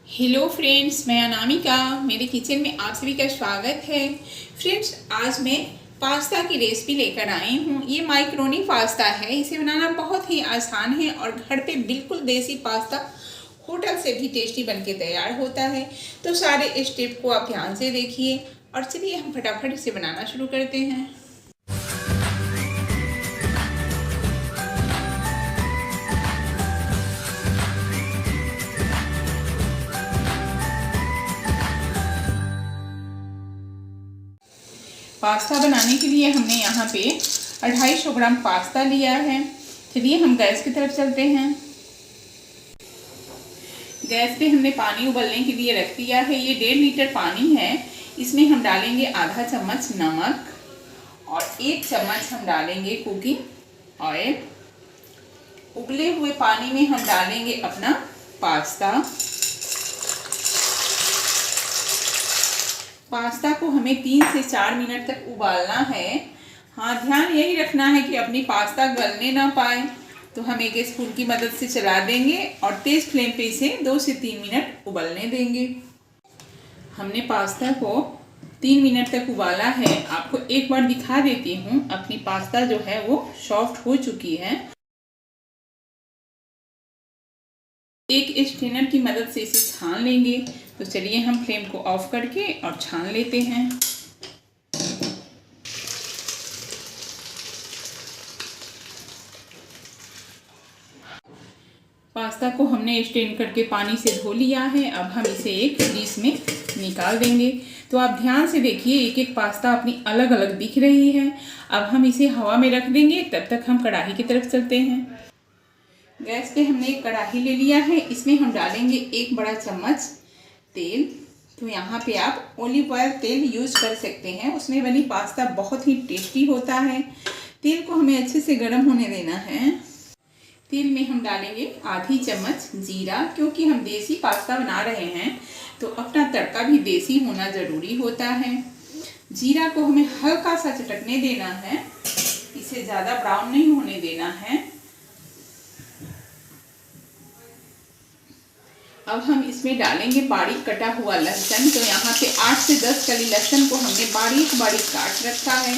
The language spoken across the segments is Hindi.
हेलो फ्रेंड्स, मैं अनामिका। मेरे किचन में आप सभी का स्वागत है। फ्रेंड्स, आज मैं पास्ता की रेसिपी लेकर आई हूँ। ये माइक्रोनी पास्ता है। इसे बनाना बहुत ही आसान है और घर पे बिल्कुल देसी पास्ता होटल से भी टेस्टी बनके तैयार होता है। तो सारे स्टेप को आप ध्यान से देखिए और चलिए हम फटाफट इसे बनाना शुरू करते हैं। पास्ता बनाने के लिए हमने यहाँ पे 250 ग्राम पास्ता लिया है। चलिए हम गैस की तरफ चलते हैं। गैस पे हमने पानी उबलने के लिए रख दिया है। ये 1.5 लीटर पानी है। इसमें हम डालेंगे आधा चम्मच नमक और 1 चम्मच हम डालेंगे कुकिंग ऑयल। उबले हुए पानी में हम डालेंगे अपना पास्ता को हमें 3 से 4 मिनट तक उबालना है। हाँ, ध्यान यही रखना है कि अपनी पास्ता गलने ना पाए। तो हम एक स्पून की मदद से चला देंगे और तेज फ्लेम पे इसे 2 से 3 मिनट उबलने देंगे। हमने पास्ता को 3 मिनट तक उबाला है। आपको एक बार दिखा देती हूँ। अपनी पास्ता जो है वो सॉफ्ट हो चुकी है। एक स्ट्रेनर की मदद से इसे छान लेंगे। तो चलिए हम फ्लेम को ऑफ करके और छान लेते हैं। पास्ता को हमने स्ट्रेन करके पानी से धो लिया है। अब हम इसे एक डिश में निकाल देंगे। तो आप ध्यान से देखिए, एक एक पास्ता अपनी अलग अलग दिख रही है। अब हम इसे हवा में रख देंगे। तब तक हम कढ़ाई की तरफ चलते हैं। गैस पे हमने एक कढ़ाई ले लिया है। इसमें हम डालेंगे 1 बड़ा चम्मच तेल। तो यहाँ पे आप ऑलिव ऑयल तेल यूज कर सकते हैं। उसमें बनी पास्ता बहुत ही टेस्टी होता है। तेल को हमें अच्छे से गर्म होने देना है। तेल में हम डालेंगे आधी चम्मच जीरा। क्योंकि हम देसी पास्ता बना रहे हैं तो अपना तड़का भी देसी होना ज़रूरी होता है। जीरा को हमें हल्का सा चटकने देना है। इसे ज़्यादा ब्राउन नहीं होने देना है। अब हम इसमें डालेंगे बारीक कटा हुआ लहसुन। तो यहाँ पे 8 से 10 कली लहसुन को हमने बारीक बारीक काट रखा है।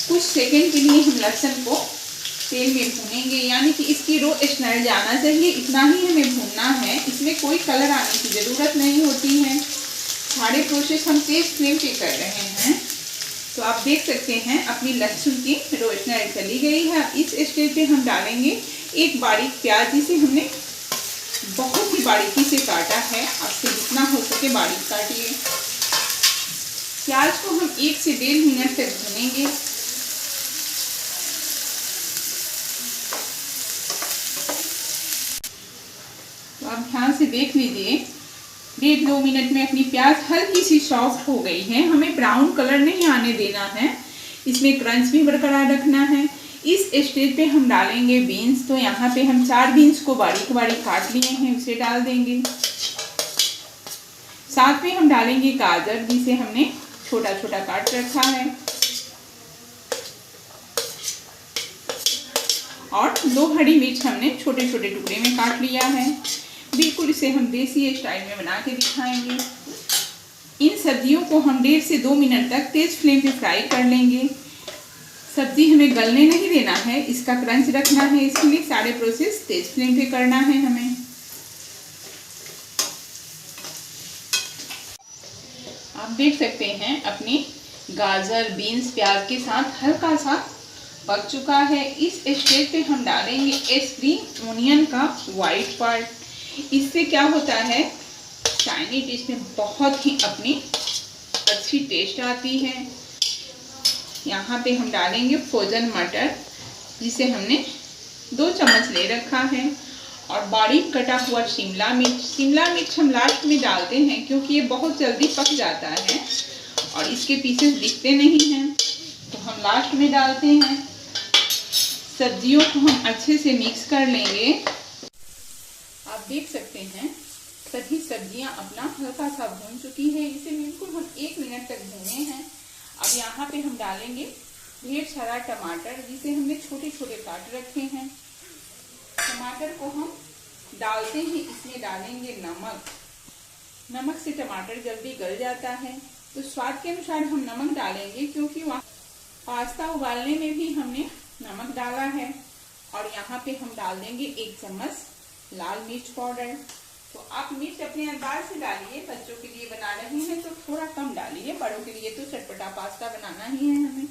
कुछ सेकंड के लिए हम लहसुन को तेल में भूनेंगे, यानी कि इसकी रो स्मेल जाना चाहिए। इतना ही हमें भूनना है। इसमें कोई कलर आने की ज़रूरत नहीं होती है। सारे प्रोसेस हम तेज फ्लेम पे कर रहे हैं। तो आप देख सकते हैं अपनी लहसुन की रो स्मेल चली गई है। इस स्टेज पे हम डालेंगे एक बारीक प्याज, जिसे हमने बहुत ही बारीकी से काटा है। आपसे जितना हो सके बारीक काटिए। प्याज को हम 1 से 1.5 मिनट तक भूनेंगे। तो आप ध्यान से देख लीजिए, 1.5-2 मिनट में अपनी प्याज हल्की सी सॉफ्ट हो गई है। हमें ब्राउन कलर नहीं आने देना है। इसमें क्रंच भी बरकरार रखना है। इस स्टेज पे हम डालेंगे बीन्स। तो यहाँ पे हम 4 बीन्स को बारीक बारीक काट लिए हैं, उसे डाल देंगे। साथ में हम डालेंगे गाजर, जिसे हमने छोटा छोटा काट रखा है, और 2 हरी मिर्च हमने छोटे छोटे टुकड़े में काट लिया है। बिल्कुल इसे हम देसी स्टाइल में बना के दिखाएंगे। इन सब्जियों को हम 1.5 से 2 मिनट तक तेज फ्लेम पे फ्राई कर लेंगे। सब्जी हमें गलने नहीं देना है, इसका क्रंच रखना है। इसलिए सारे प्रोसेस तेज फ्लेम पे करना है हमें। आप देख सकते हैं अपनी गाजर, बीन्स, प्याज के साथ हल्का सा पक चुका है। इस स्टेज पे हम डालेंगे स्प्रिंग ओनियन का वाइट पार्ट। इससे क्या होता है, चाइनीज डिश में बहुत ही अपनी अच्छी टेस्ट आती है। यहाँ पे हम डालेंगे फ्रोजन मटर, जिसे हमने 2 चम्मच ले रखा है, और बारीक कटा हुआ शिमला मिर्च। शिमला मिर्च हम लास्ट में डालते हैं क्योंकि ये बहुत जल्दी पक जाता है और इसके पीसेस दिखते नहीं हैं, तो हम लास्ट में डालते हैं। सब्जियों को हम अच्छे से मिक्स कर लेंगे। आप देख सकते हैं सभी सब्जियां अपना हल्का सा भून चुकी है। इसे बिल्कुल हम 1 मिनट तक भूने हैं। अब यहाँ पे हम डालेंगे ढेर सारा टमाटर, जिसे हमने छोटे छोटे काट रखे हैं। टमाटर को हम डालते हैं, इसमें डालेंगे नमक, नमक से टमाटर जल्दी गल जाता है। तो स्वाद के अनुसार हम नमक डालेंगे, क्योंकि वहाँ पास्ता उबालने में भी हमने नमक डाला है। और यहाँ पे हम डाल देंगे 1 चम्मच लाल मिर्च पाउडर। तो आप मिर्च अपने अंदाज से डालिए, बच्चों के लिए बना रहे हैं तो थोड़ा कम डालिए, बड़ों के लिए तो चटपटा पास्ता बनाना ही है हमें।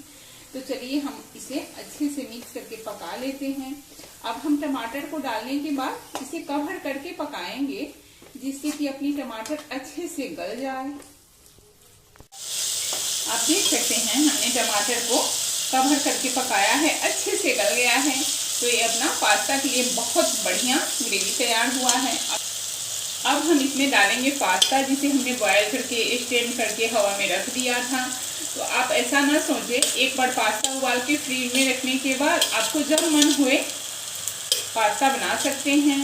तो चलिए हम इसे अच्छे से मिक्स करके पका लेते हैं। अब हम टमाटर को डालने के बाद इसे कवर करके पकाएंगे, जिससे कि अपनी टमाटर अच्छे से गल जाए। आप देख सकते हैं हमने टमाटर को कवर करके पकाया है, अच्छे से गल गया है। तो ये अपना पास्ता के लिए बहुत बढ़िया ग्रेवी तैयार हुआ है। अब हम इसमें डालेंगे पास्ता, जिसे हमने बॉयल करके स्टेन करके हवा में रख दिया था। तो आप ऐसा ना सोचें, एक बार पास्ता उबाल के फ्रीज में रखने के बाद आपको जब मन हुए पास्ता बना सकते हैं।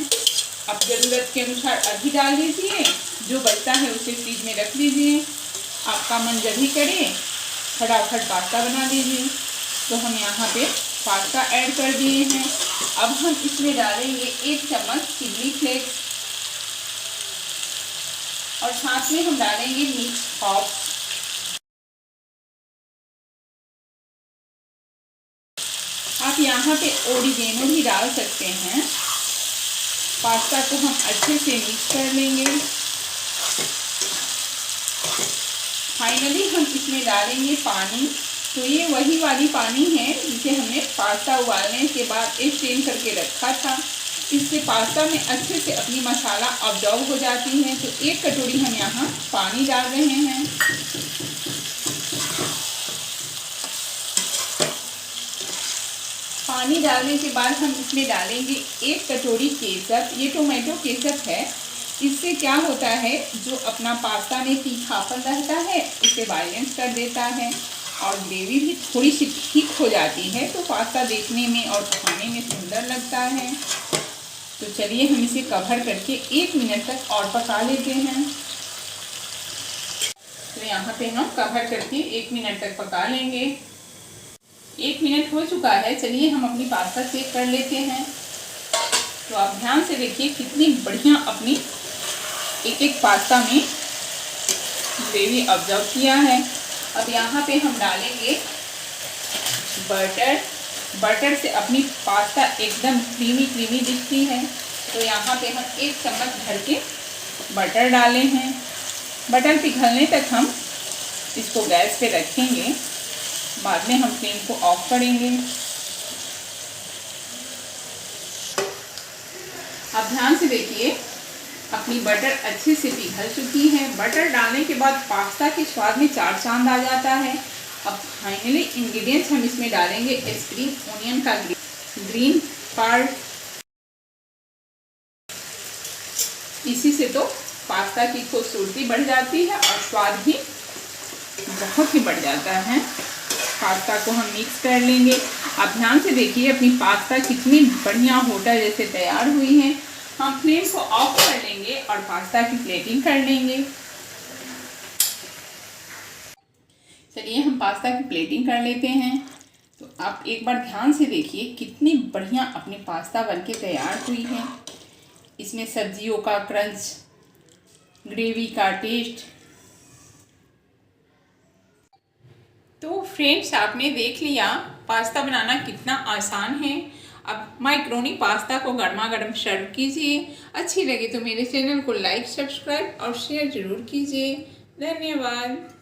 आप ज़रूरत के अनुसार अभी डाल दीजिए, जो बचता है उसे फ्रीज में रख दीजिए। आपका मन जब भी करे फटाफट पास्ता बना दीजिए। तो हम यहाँ पे पास्ता ऐड कर दिए हैं। अब हम इसमें डालेंगे 1 चम्मच चिली फ्लेक्स और साथ में हम डालेंगे मिक्स हर्ब्स। आप यहाँ पे ओरिगेनो भी डाल सकते हैं। पास्ता को हम अच्छे से मिक्स कर लेंगे। फाइनली हम इसमें डालेंगे पानी। तो ये वही वाली पानी है जिसे हमने पास्ता उबालने के बाद स्टेन करके रखा था। इससे पास्ता में अच्छे से अपनी मसाला अब्जॉर्ब हो जाती है। तो 1 कटोरी हम यहाँ पानी डाल रहे हैं। पानी डालने के बाद हम इसमें डालेंगे 1 कटोरी केचप। ये टोमेटो केचप है। इससे क्या होता है, जो अपना पास्ता में तीखापन रहता है उसे बैलेंस कर देता है और ग्रेवी भी थोड़ी सी ठीक हो जाती है। तो पास्ता देखने में और खाने में सुंदर लगता है। तो चलिए हम इसे कवर करके 1 मिनट तक और पका लेते हैं। तो यहाँ पे हम कवर करके 1 मिनट तक पका लेंगे। 1 मिनट हो चुका है। चलिए हम अपनी पास्ता चेक कर लेते हैं। तो आप ध्यान से देखिए कितनी बढ़िया अपनी एक पास्ता में ग्रेवी ऑब्जर्व किया है। अब यहाँ पे हम डालेंगे बटर। बटर से अपनी पास्ता एकदम क्रीमी दिखती है। तो यहाँ पे हम 1 चम्मच भर के बटर डाले हैं। बटर पिघलने तक हम इसको गैस पे रखेंगे, बाद में हम फ्लेम को ऑफ करेंगे। अब ध्यान से देखिए अपनी बटर अच्छे से पिघल चुकी है। बटर डालने के बाद पास्ता के स्वाद में 4 चांद आ जाता है। अब फाइनली इंग्रेडिएंट्स हम इसमें डालेंगे स्प्रिंग ओनियन का ग्रीन पार्ट। इसी से तो पास्ता की खूबसूरती बढ़ जाती है और स्वाद भी बहुत ही बढ़ जाता है। पास्ता को हम मिक्स कर लेंगे। आप ध्यान से देखिए अपनी पास्ता कितनी बढ़िया होटल जैसे तैयार हुई है। हम फ्लेम को ऑफ कर लेंगे और पास्ता की प्लेटिंग कर लेंगे। चलिए हम पास्ता की प्लेटिंग कर लेते हैं। तो आप एक बार ध्यान से देखिए कितनी बढ़िया अपनी पास्ता बनके तैयार हुई है। इसमें सब्जियों का क्रंच, ग्रेवी का टेस्ट। तो फ्रेंड्स आपने देख लिया पास्ता बनाना कितना आसान है। अब मैक्रोनी पास्ता को गर्मा गर्म सर्व कीजिए। अच्छी लगे तो मेरे चैनल को लाइक, सब्सक्राइब और शेयर जरूर कीजिए। धन्यवाद।